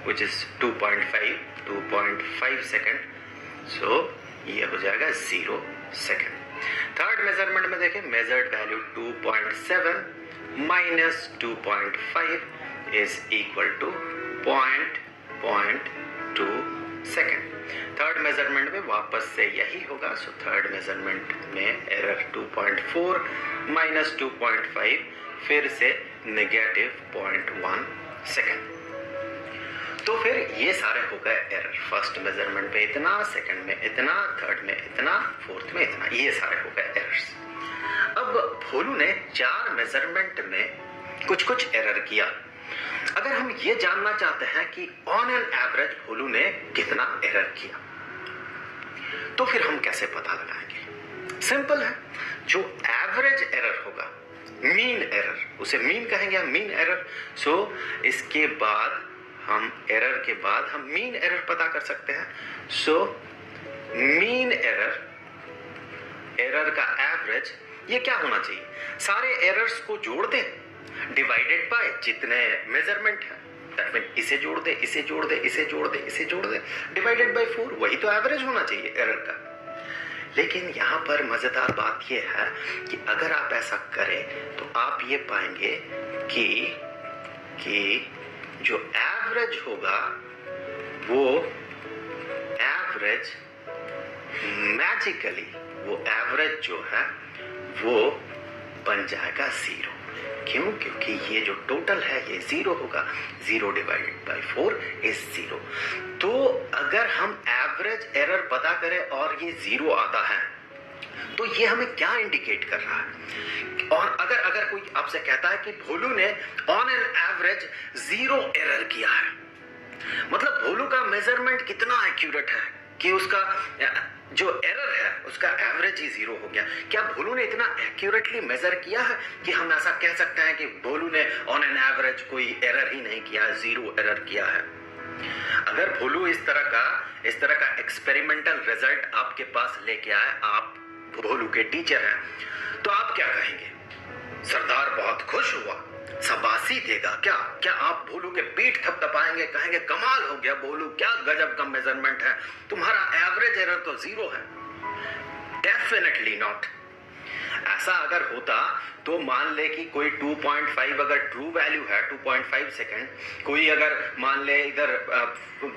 Which is 2.5 second, सो ये हो जाएगा 0 सेकेंड। थर्ड मेजरमेंट में देखें, measured value 2.7 minus 2.5 is equal to 0.2 second. Third measurement में वापस से यही होगा, सो थर्ड मेजरमेंट में एरर 2.4 माइनस 2.5 फिर से नेगेटिव 0.1 सेकेंड। तो फिर ये सारे हो गए एरर, फर्स्ट मेजरमेंट में इतना, सेकंड में इतना, थर्ड में इतना, फोर्थ में इतना, ये सारे हो गए एरर्स। अब भोलू ने 4 मेजरमेंट में कुछ कुछ एरर किया। अगर हम ये जानना चाहते हैं कि ऑन एन एवरेज भोलू ने कितना एरर किया, तो फिर हम कैसे पता लगाएंगे? सिंपल है, जो एवरेज एरर होगा, मीन एरर, उसे मीन कहेंगे हम, मीन एरर। सो इसके बाद हम एरर के बाद हम मीन एरर पता कर सकते हैं। सो मीन एरर, एरर का एवरेज, ये क्या होना चाहिए? सारे एरर्स को जोड़ दें डिवाइडेड बाय जितने मेजरमेंट है, दैट मीन इसे जोड़ दे, इसे जोड़ दे, इसे जोड़ दे, इसे जोड़ दे, डिवाइडेड बाय 4, वही तो एवरेज होना चाहिए एरर का। लेकिन यहां पर मजेदार बात यह है कि अगर आप ऐसा करें तो आप ये पाएंगे कि जो एवरेज होगा वो एवरेज मैजिकली, वो एवरेज जो है वो बन जाएगा 0। क्यों? क्योंकि ये जो टोटल है ये 0 होगा, 0 डिवाइडेड बाय 4 इज 0। तो अगर हम एवरेज एरर पता करें और ये 0 आता है तो ये हमें क्या इंडिकेट कर रहा है? और अगर कोई आपसे कहता है कि भोलू ने ऑन एन एवरेज 0 एरर किया है, मतलब भोलू का मेजरमेंट कितना एक्यूरेट है कि उसका जो एरर है उसका एवरेज ही 0 हो गया। क्या भोलू ने इतना एक्यूरेटली मेजर किया है कि हम ऐसा कह सकते हैं कि भोलू ने ऑन एन एवरेज कोई एरर ही नहीं किया है, 0 एरर किया है? अगर भोलू इस तरह का एक्सपेरिमेंटल रिजल्ट आपके पास लेके आए, आप भोलू के टीचर हैं, तो आप क्या कहेंगे? सरदार बहुत खुश हुआ, शाबाशी देगा क्या आप भोलू के पीठ थपथपाएंगे, कहेंगे कमाल हो गया भोलू, क्या गजब का मेजरमेंट है, तुम्हारा एवरेज एरर तो 0 है? Definitely not. ऐसा अगर होता तो मान ले कि कोई 2.5 अगर ट्रू वैल्यू है, 2.5 सेकेंड, कोई अगर मान ले इधर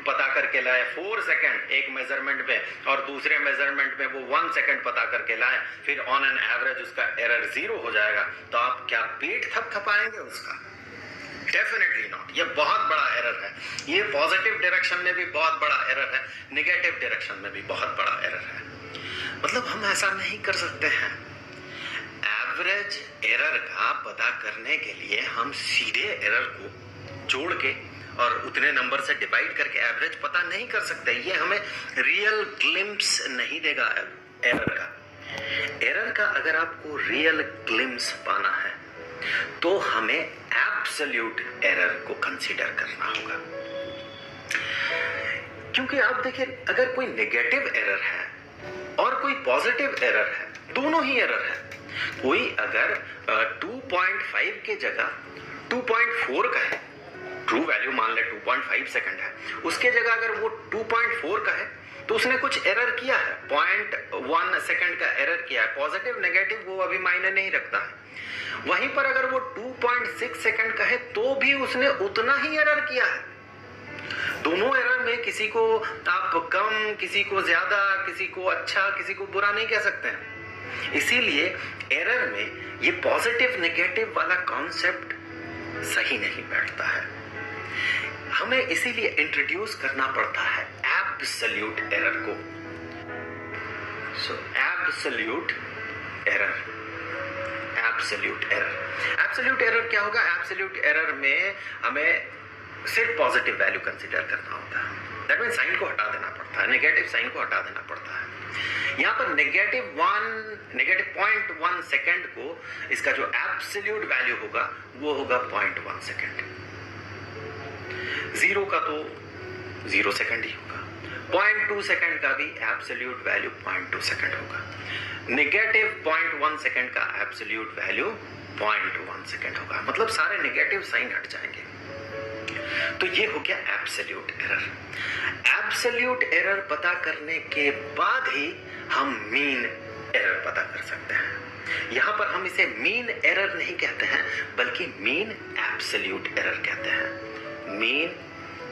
पता करके लाए 4 सेकेंड एक मेजरमेंट में और दूसरे मेजरमेंट में वो 1 सेकेंड पता करके लाए, फिर ऑन एन एवरेज उसका एरर 0 हो जाएगा, तो आप क्या पीठ थपथपाएंगे उसका? Definitely not. ये बहुत बड़ा एरर है, ये पॉजिटिव डायरेक्शन में भी बहुत बड़ा एरर है, नेगेटिव डायरेक्शन में भी बहुत बड़ा एरर है। मतलब हम ऐसा नहीं कर सकते हैं। एवरेज एरर का पता करने के लिए हम सीधे एरर को जोड़ के और उतने नंबर से डिवाइड करके एवरेज पता नहीं कर सकते। ये हमें रियल ग्लिम्प्स नहीं देगा एरर का। एरर का अगर आपको रियल ग्लिम्प्स पाना है तो हमें एब्सोल्यूट एरर को कंसीडर करना होगा। क्योंकि आप देखिए, अगर कोई नेगेटिव एरर है और कोई पॉजिटिव एरर है, दोनों ही एरर है। कोई अगर 2.5 के जगह 2.4 का है, ट्रू वैल्यू मान ले 2.5 सेकंड है, उसके जगह अगर वो 2.4 का है तो उसने कुछ एरर किया है, 0.1 सेकंड का एरर किया है। पॉजिटिव नेगेटिव वो अभी मायने नहीं रखता है। वहीं पर अगर वो 2.6 सेकंड का है तो भी उसने उतना ही एरर किया है। दोनों एरर में किसी को आप कम, किसी को ज्यादा, किसी को अच्छा, किसी को बुरा नहीं कह सकते हैं। इसीलिए एरर में ये पॉजिटिव नेगेटिव वाला कॉन्सेप्ट सही नहीं बैठता है। हमें इसीलिए इंट्रोड्यूस करना पड़ता है एब्सोल्यूट एरर को। सो absolute error, absolute error, absolute error क्या होगा? एब्सोल्यूट एरर में हमें सिर्फ पॉजिटिव वैल्यू कंसीडर करना होता है। दैट मीन साइन को हटा देना पड़ता है, नेगेटिव साइन को हटा देना पड़ता है। यहाँ पर नेगेटिव 0.1 सेकेंड को इसका जो एब्सोल्यूट वैल्यू होगा वो होगा 0.1 सेकेंड। 0 का तो 0 सेकेंड ही होगा। 0.2 सेकेंड का भी एब्सोल्यूट वैल्यू 0.2 सेकेंड होगा। नेगेटिव 0.1 सेकेंड का एब्सोल्यूट वैल्यू 0.1 सेकेंड होगा। मतलब सारे नेगेटिव साइन हट जाएंगे। तो ये हो गया एब्सोल्यूट एरर। एब्सोल्यूट एरर पता करने के बाद ही हम मीन एरर पता कर सकते हैं। यहां पर हम इसे मीन एरर नहीं कहते हैं, बल्कि मीन एब्सोल्यूट एरर कहते हैं। Mean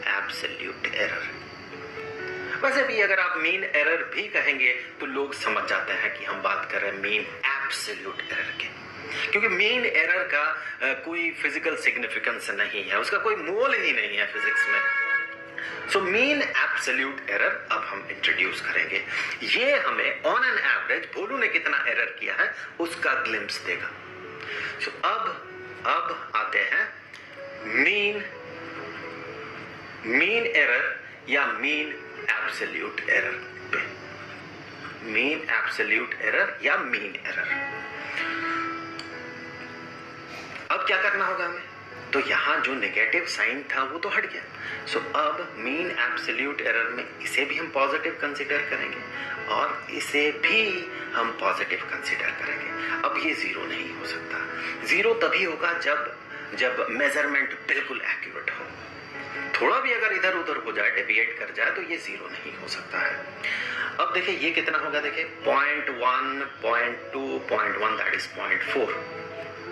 absolute error. वैसे भी अगर आप मीन एरर भी कहेंगे तो लोग समझ जाते हैं कि हम बात कर रहे हैं मीन एब्सोल्यूट एरर के, क्योंकि मीन एरर का कोई फिजिकल सिग्निफिकेंस नहीं है, उसका कोई मोल ही नहीं है फिजिक्स में। सो मीन एब्सोल्यूट एरर अब हम इंट्रोड्यूस करेंगे। ये हमें ऑन एन एवरेज भोलू ने कितना एरर किया है उसका ग्लिम्स देगा। सो अब आते हैं मीन एरर या मीन एब्सोल्यूट एरर पे। मीन एब्सोल्यूट एरर या मीन एरर। अब क्या करना होगा हमें? तो यहां जो नेगेटिव साइन था वो तो हट गया। सो अब मीन एब्सोल्यूट एरर में इसे भी हम पॉजिटिव कंसीडर करेंगे और इसे भी हम पॉजिटिव कंसीडर करेंगे। अब ये जीरो नहीं हो सकता। जीरो तभी होगा जब मेजरमेंट बिल्कुल एक्यूरेट हो। थोड़ा भी अगर इधर उधर हो जाए, डेविएट कर जाए, तो ये जीरो नहीं हो सकता है। अब देखिए ये कितना होगा, देखिए 0.1, 0.2, 0.1 दैट इज 0.4।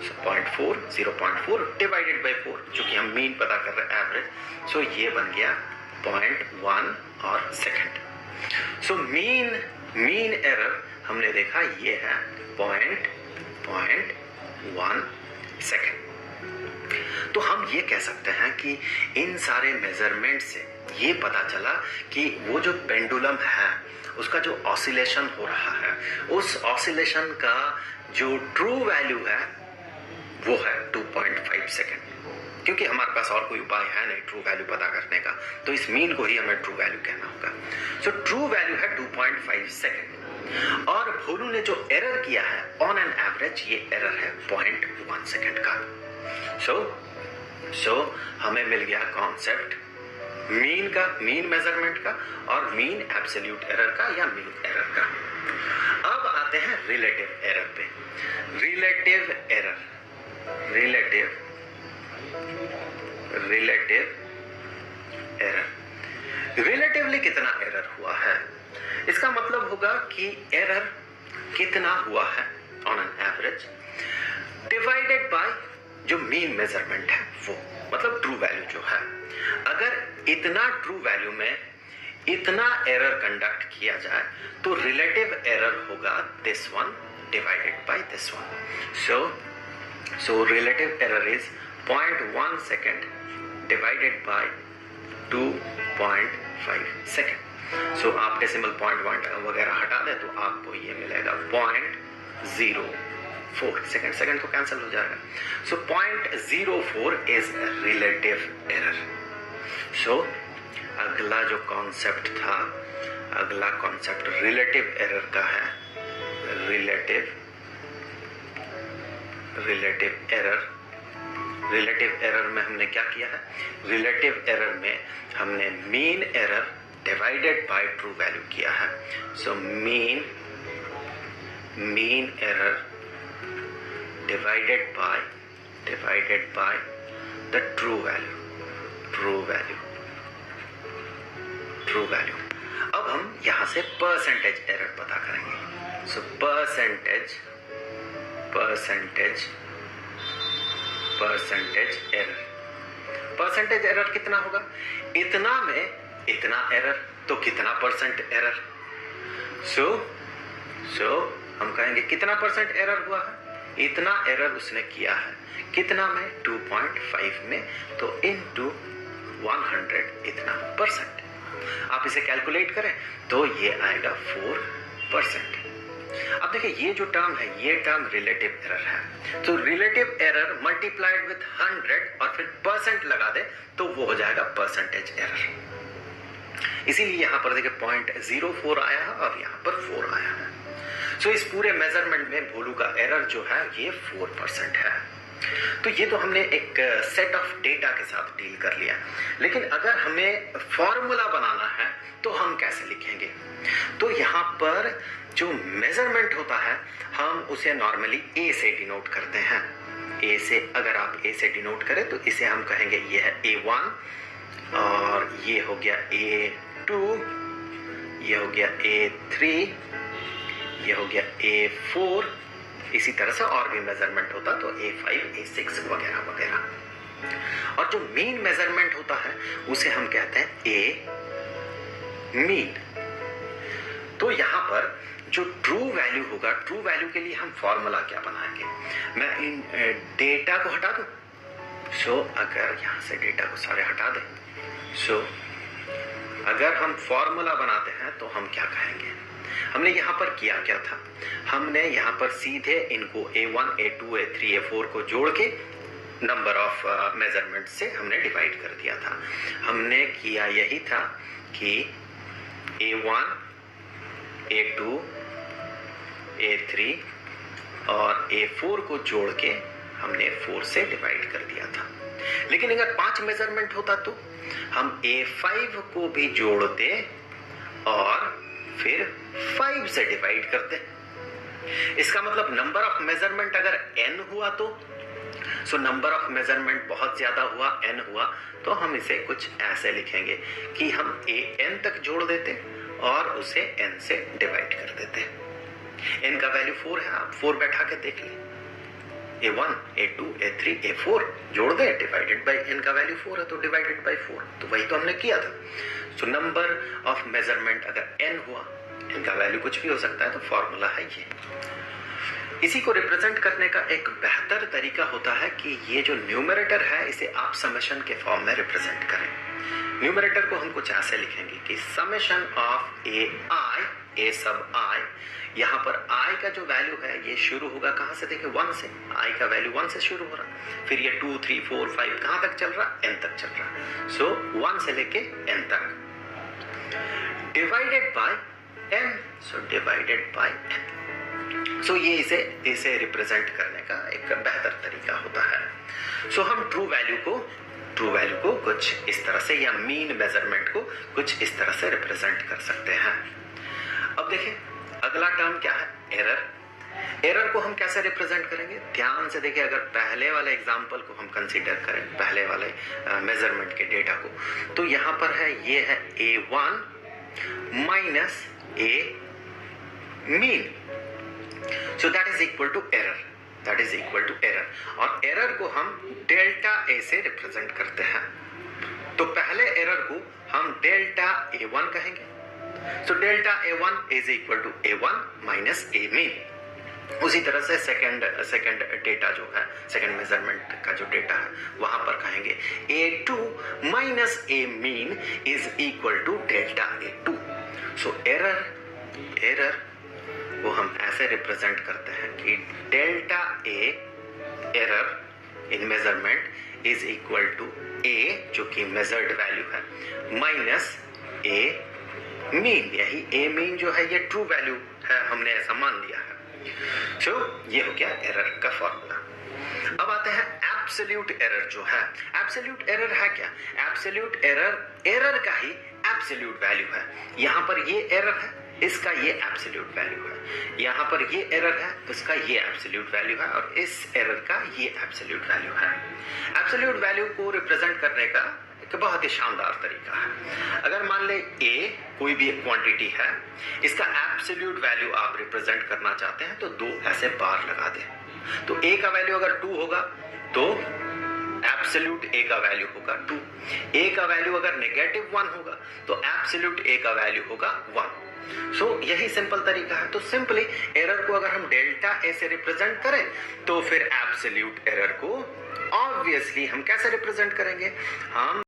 0.4 डिवाइडेड बाय 4, जो कि हम मीन पता कर रहे हैं एवरेज। सो ये बन गया 0.1 और सेकंड। सो मीन एरर हमने देखा ये है 0.1 सेकंड। तो हम ये कह सकते हैं कि इन सारे मेजरमेंट से ये पता चला कि वो जो पेंडुलम है उसका जो ऑसिलेशन हो रहा है, उस ऑसिलेशन का जो ट्रू वैल्यू है वो है 2.5 सेकंड। क्योंकि हमारे पास और कोई उपाय है नहीं ट्रू वैल्यू पता करने का, तो इस मीन को ही हमें ट्रू वैल्यू कहना होगा। सो ट्रू वैल्यू है 2.5 सेकंड। और भोलू ने जो एरर किया है ऑन एन एवरेज, ये एरर है 0.1 सेकंड का। सो हमें मिल गया कॉन्सेप्ट मीन का, मीन मेजरमेंट का, और मीन एब्सोल्यूट एरर का या मीन एरर का। अब आते हैं रिलेटिव एरर पे। रिलेटिव एरर, रिलेटिवली कितना एरर हुआ है, इसका मतलब होगा कि एरर कितना हुआ है on an average divided by जो मीन मेजरमेंट है वो, मतलब ट्रू वैल्यू जो है। अगर इतना ट्रू वैल्यू में इतना एरर कंडक्ट किया जाए तो रिलेटिव एरर होगा this one divided by this one. So relative error is 0.1 second divided by 2.5 second. So आप डेसिमल पॉइंट वगैरह हटा दें तो आपको ये मिलेगा 0.04 सेकेंड तो कैंसिल हो जाएगा। सो 0.04 इज रिलेटिव एरर। सो अगला जो कॉन्सेप्ट था, अगला कॉन्सेप्ट रिलेटिव एरर का है। रिलेटिव एरर में हमने क्या किया है? रिलेटिव एरर में हमने mean error divided by true value किया है। So mean error divided by the true value. अब हम यहां से परसेंटेज एरर पता करेंगे। सो परसेंटेज एरर कितना होगा? इतना में इतना एरर तो कितना परसेंट एरर। सो हम कहेंगे कितना परसेंट एरर हुआ है? इतना एरर उसने किया है कितना में? 2.5 में, तो इनटू 100 इतना परसेंट। आप इसे कैलकुलेट करें तो ये आएगा 4%। अब देखिए ये जो टर्म है ये टर्म रिलेटिव एरर है। तो रिलेटिव एरर मल्टीप्लाइड विथ 100 और फिर परसेंट लगा दे तो वो हो जाएगा परसेंटेज एरर। इसीलिए यहां पर देखिए 0.04 आया है और यहां पर 4 आया है। सो इस पूरे मेजरमेंट में भोलू का एरर जो है ये 4% है। तो ये तो हमने एक सेट ऑफ डेटा के साथ डील कर लिया। लेकिन अगर हमें फॉर्मूला बनाना है तो हम कैसे लिखेंगे? तो यहाँ पर जो मेजरमेंट होता है हम उसे नॉर्मली ए से डिनोट करते हैं। ए से, अगर आप ए से डिनोट करें तो इसे हम कहेंगे ये है A1, और ये हो गया A2, ये हो गया A3, ये हो गया A4। इसी तरह से और भी मेजरमेंट होता तो A5, A6 वगैरह वगैरह। और जो मीन मेजरमेंट होता है उसे हम कहते हैं A मीन। तो यहां पर जो ट्रू वैल्यू होगा, ट्रू वैल्यू के लिए हम फॉर्मूला क्या बनाएंगे? मैं इन डेटा को हटा दूं। अगर यहां से डेटा को सारे हटा दें, अगर हम फॉर्मूला बनाते हैं तो हम क्या कहेंगे? हमने यहां पर किया क्या था? हमने यहां पर सीधे इनको A1, A2, A3, A4 को जोड़ के नंबर ऑफ मेजरमेंट से हमने डिवाइड कर दिया था। हमने किया यही था कि A1, A2, A3 और A4 को जोड़ के हमने 4 से डिवाइड कर दिया था। लेकिन अगर 5 मेजरमेंट होता तो हम A5 को भी जोड़ते और फिर 5 से डिवाइड करते। इसका मतलब नंबर ऑफ मेजरमेंट अगर n हुआ तो नंबर ऑफ मेजरमेंट बहुत ज्यादा हुआ, n हुआ, तो हम इसे कुछ ऐसे लिखेंगे कि हम an तक जोड़ देते और उसे n से डिवाइड कर देते। n का वैल्यू 4 है, आप 4 बैठा के देख लें। A1, A2, A3, A4 जोड़ दे, डिवाइडेड बाय n का वैल्यू 4 है तो डिवाइडेड बाय 4। तो वही तो हमने किया था। नंबर ऑफ मेजरमेंट अगर n हुआ, n का वैल्यू कुछ भी हो सकता है, तो फॉर्मूला है ये। इसी को रिप्रेजेंट करने का एक बेहतर तरीका होता है कि ये जो न्यूमरेटर है इसे आप समेशन के फॉर्म में रिप्रेजेंट करें। न्यूमरेटर को हम कुछ ऐसे लिखेंगे कि समेशन ऑफ a सब i, यहाँ पर i का जो वैल्यू है ये शुरू होगा कहां से? देखिए 1 से। i का वैल्यू 1 से शुरू हो रहा, फिर ये 2, 3, 4, 5 कहां तक चल रहा? n तक चल रहा। 1 से लेके n तक, divided by n। Divided by n। ये इसे रिप्रेजेंट करने का एक बेहतर तरीका होता है। हम ट्रू वैल्यू को कुछ इस तरह से, या मीन मेजरमेंट को कुछ इस तरह से रिप्रेजेंट कर सकते हैं। अब देखिए अगला टर्म क्या है? एरर को हम कैसे रिप्रेजेंट करेंगे? ध्यान से देखिए, अगर पहले वाले एग्जांपल को हम कंसीडर करें, पहले वाले मेजरमेंट के डेटा को, तो यहां पर है, ये है A1 minus A mean. That is equal to error. और एरर को हम डेल्टा A से रिप्रेजेंट करते हैं। तो पहले एरर को हम डेल्टा A1 कहेंगे। Delta A1 is equal to A1 minus A mean. उसी तरह से सेकंड डेटा जो है, सेकंड मेजरमेंट का जो डेटा है, वहां पर कहेंगे A2 minus A mean is equal to delta A2। Error वो हम ऐसे रिप्रेजेंट करते हैं कि delta A error in measurement is equal to A, जो कि मेजर्ड वैल्यू है, माइनस A मीन। यही A मीन जो है ये ट्रू वैल्यू है, हमने ऐसा मान लिया है। ये हो गया एरर का फॉर्मूला। अब आते हैं एब्सोल्यूट एरर जो है। एब्सोल्यूट एरर है क्या? एब्सोल्यूट एरर का ही एब्सोल्यूट वैल्यू है। यहाँ पर ये एरर है, इसका ये एब्सोल्यूट वैल्यू है। यहाँ पर ये एरर है, इसका ये एब्सोल्यूट वैल्यू है, और इस एरर का ये एब्सोल्यूट वैल्यू है। एब्सोल्यूट वैल्यू को रिप्रेजेंट करने का एक बहुत ही शानदार तरीका है। अगर मान ले A कोई भी एक क्वांटिटी है, इसका एब्सोल्यूट वैल्यू आप रिप्रेजेंट करना चाहते हैं, तो 2 ऐसे बार लगा दें। तो A का वैल्यू अगर 2 होगा तो एब्सोल्यूट A का वैल्यू होगा 2। A का वैल्यू अगर नेगेटिव 1 होगा तो एब्सोल्यूट A का वैल्यू होगा 1। यही सिंपल तरीका है। तो सिंपली एरर को अगर हम डेल्टा A से रिप्रेजेंट करें तो फिर एब्सोल्यूट एरर को ऑब्वियसली हम कैसे रिप्रेजेंट करेंगे? हम